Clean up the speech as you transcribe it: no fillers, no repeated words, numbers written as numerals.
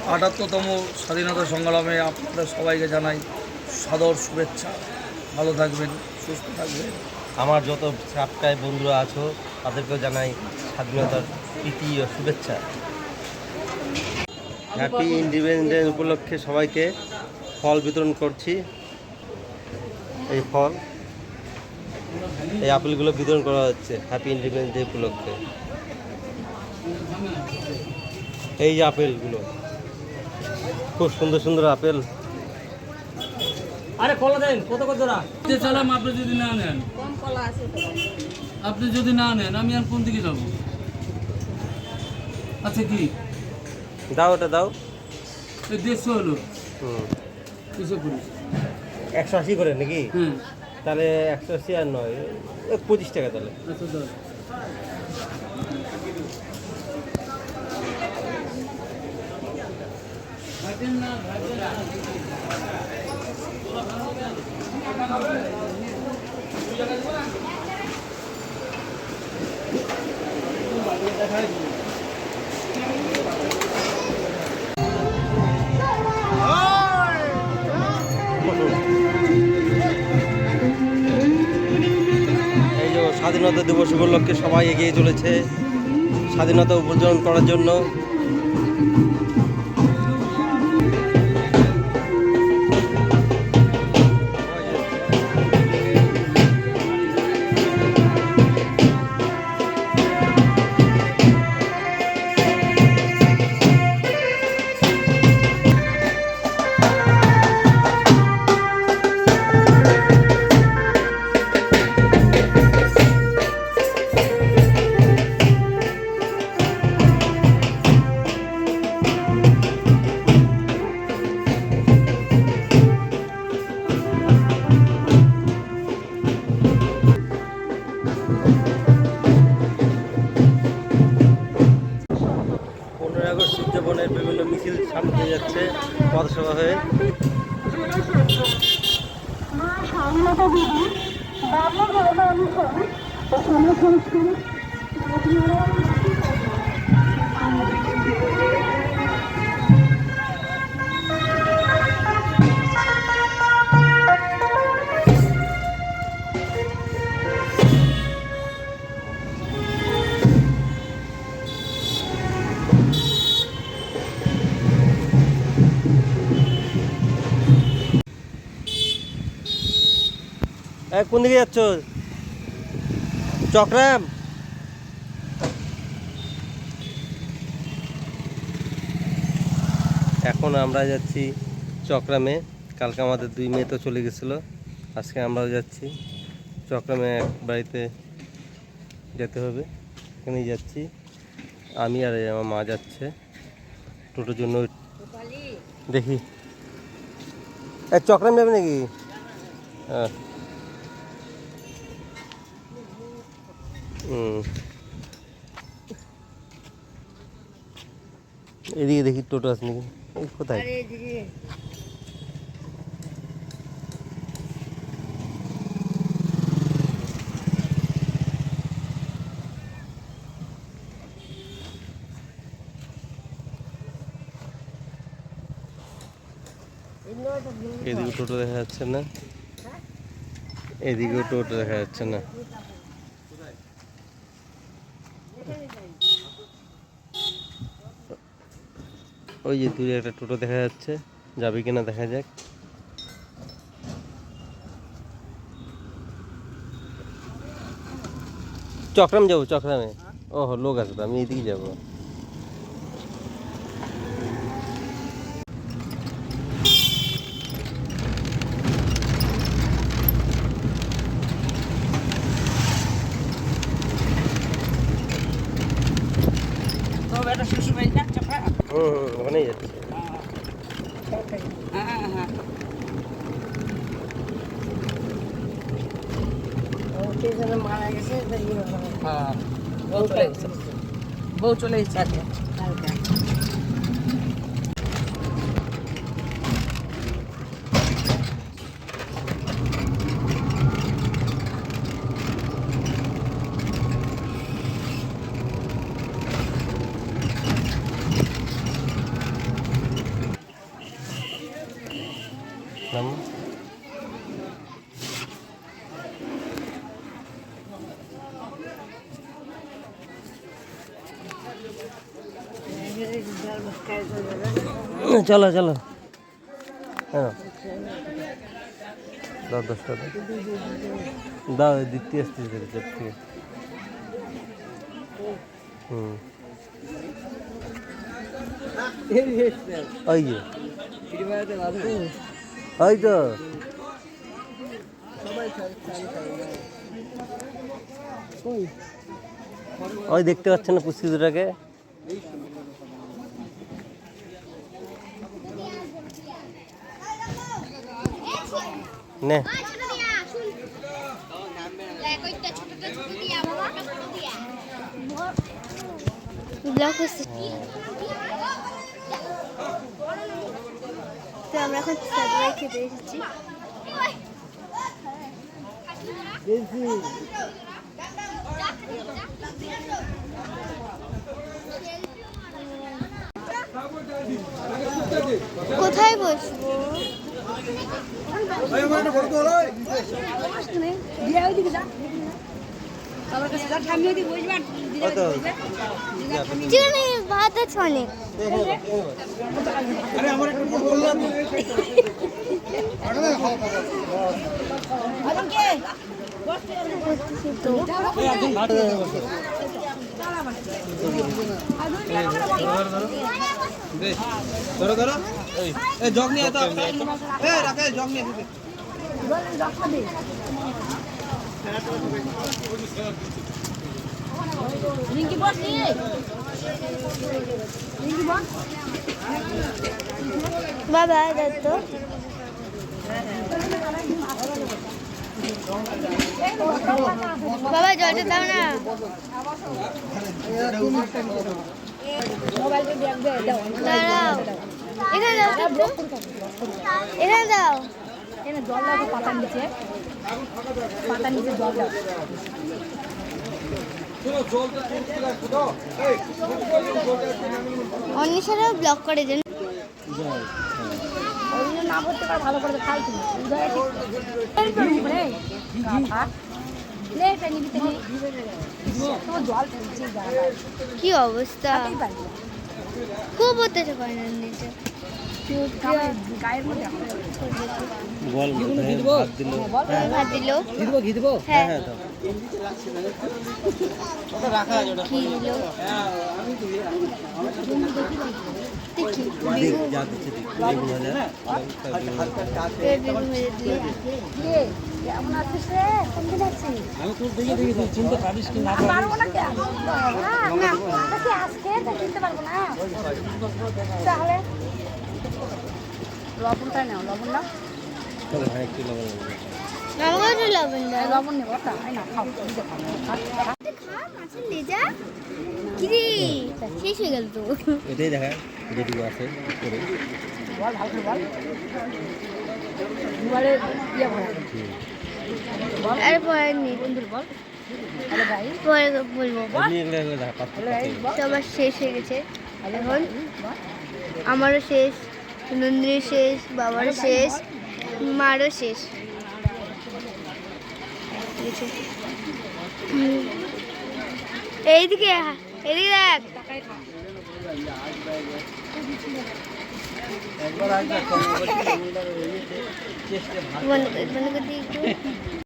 ৭৮তম স্বাধীনতা সংগ্রামে আপনাদের সবাইকে জানাই সাদর শুভেচ্ছা। ভালো থাকবেন, সুস্থ থাকবেন। আমার যত সাবস্ক্রাইব বন্ধুরা আছো তাদেরকেও জানাই স্বাধীনতার প্রীতি ও শুভেচ্ছা। হ্যাপি ইন্ডিপেন্ডেন্স উপলক্ষে সবাইকে ফল বিতরণ করছি। এই ফল, এই আপেলগুলো বিতরণ করা হচ্ছে হ্যাপি ইন্ডিপেন্ডেন্স ডে উপলক্ষে। এই যে আপেলগুলো, খুব সুন্দর সুন্দর আপেল। আরে কলা দেন, কত কত জোড়া? চালাম, আপনি যদি না নেন, কম কলা আছে তো। আপনি যদি না নেন আমি আর কোন দিকে যাবো? আচ্ছা কি দাও, ওটা দাও। এই 150 হলো, হুম, কিসে করিস? 180 করে নাকি? হ্যাঁ, তাহলে 180 আর নয়, 25 টাকা তাহলে। আচ্ছা দাও। ভাজেন না, ভাজেন না। এই যে স্বাধীনতা দিবস উপলক্ষে সবাই এগিয়ে চলেছে স্বাধীনতা উদযাপন করার জন্য। উদযাপনের বিভিন্ন মিছিল সামনে দিয়ে যাচ্ছে পথসভা হয়ে। স্বাধীনতা দিবস বাংলা ধর্ম অনুসরণ ও সমাজ সংস্কৃতি কোন দিকে যাচ্ছ? চক্রাম? এখন আমরা যাচ্ছি চক্রামে। কালকে আমাদের 2 মেয়ে তো চলে গেছিলো, আজকে আমরাও যাচ্ছি চক্রামে। এক বাড়িতে যেতে হবে, এখানেই যাচ্ছি। আমি আর আমার মা যাচ্ছে টোটোর জন্য। দেখি চক্রাম যাবে নাকি? হ্যাঁ, এদিকে দেখি টোটো আছে নাকি। কোথায়? এদিকে টোটো দেখা যাচ্ছে না, এদিকেও টোটো দেখা যাচ্ছে না। ওই যে দূরে একটা টোটো দেখা যাচ্ছে, যাবে কিনা দেখা যাক। চক্রাম যাবো, চক্রামে। ওহো, লোক আছে তো, আমি এদিকে যাবো। ওখানেই যাচ্ছে। মারা গেছে, বউ চলে গেছে আজকে। নামো। চলো চলো, হ্যাঁ দাও 10 টাকা দাও, দিতে আসতেছি থেকে। হুম, ওই যে ওই তো ওই দেখতে পাচ্ছেন না পুষ্টি দুটাকে? নে ব্লক হচ্ছে। তো আমরা এখন সাদুয়াই খেতে এসেছি। কোথায় বসবো? চিনি ভাত আছে অনেক। ধরো ধরো, এই জগ নিয়ে তো, এই রাখে জগ নিয়ে দিতে। বাবা দত্ত বাবা জলটা দাও না। দাঁড়াও, এখানে দাও তো একটু। এখানে দাও। জল দাও পাতার নিচে, পাতার নিচে জল দাও। অন্বেষারাও ব্লক করে দেন। না করতে পারে ভালো করে খাই তুমি জল কি অবস্থা, খুব অত্যাচার করে না নিচে। গায়ের মধ্যে বল ভাত দিল, ঘি দিব হ্যাঁ হ্যাঁ দাও। কি দিল দেখি, দেখ যা দিচ্ছে দেখ, বেগুন ভাজা, বেগুন ভেজে দিল। কেমন আছিস রে? কোনদিন যাচ্ছিস? আমি তোর দেখে দেখি তুই চিনতে পারিস কি না পারবো না কেন? না কি আজকে তো চিনতে পারবো না। তাহলে লবণটা নাও, লবণ নাও, চলো হ্যাঁ একটু লবণ লাগবে। আমাকে লবণ দাও। লবণ নেবো তা না, খাও নিজে খাও। খা মাছের লেজা কিরে, শেষ হয়ে গেল তো। এটাই দেখা যেটুকু আছে করে। বল ভালো করে বল, দুবারে ইয়ে ভরা আর পরে নি বন্ধুর বল। হ্যালো ভাই, পরে বলবো। এমনি এগুলো এগুলো দেখা পাত্র তো আবার শেষ হয়ে গেছে এখন। আমারও শেষ, নন্দিনীর শেষ, বাবারও শেষ, মারও শেষ। এইদিকে এদিকে দেখ, বন্ধ করে দিই একটু।